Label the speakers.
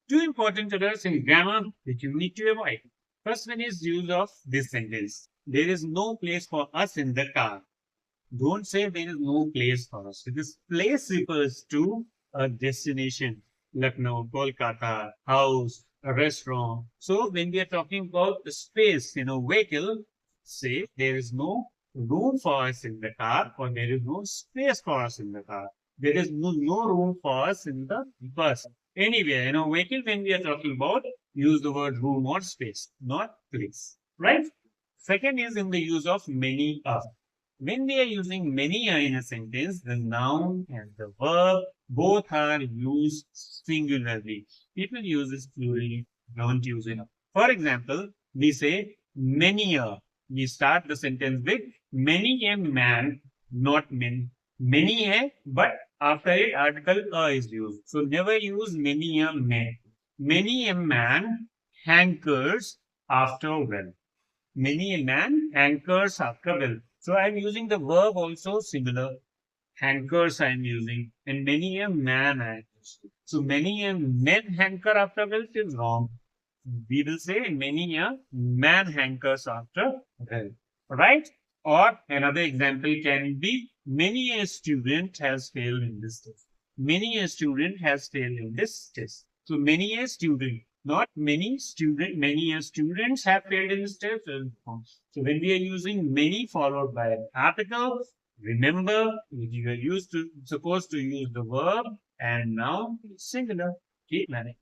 Speaker 1: Two important errors in grammar which you need to avoid. First one is use of this sentence. There is no place for us in the car. Don't say there is no place for us, because place refers to a destination. Lucknow, Kolkata, house, a restaurant. So when we are talking about the space in a vehicle, say there is no room for us in the car, or there is no space for us in the car. There is no room for us in the bus. Anywhere, vehicle, when we are talking about, use the word room or space, not place. Right? Second is in the use of many of. When we are using many in a sentence, the noun and the verb both are used singularly. People use this plurally, don't use it. For example, we say many a. We start the sentence with many a man, not many. Many a, but after it, article a is used. So never use many a man. Many a man hankers after well. Many a man hankers after will. So I'm using the verb also similar. Hankers I'm using. And many a man I used. So many a men hanker after wealth is wrong. We will say many a man hankers after wealth. Right? Or another example can be many a student has failed in this test. Many a student has failed in this test. So many a student, not many a students have failed in this test. So when we are using many followed by an article, remember you are supposed to use the verb and now singular. Keep learning.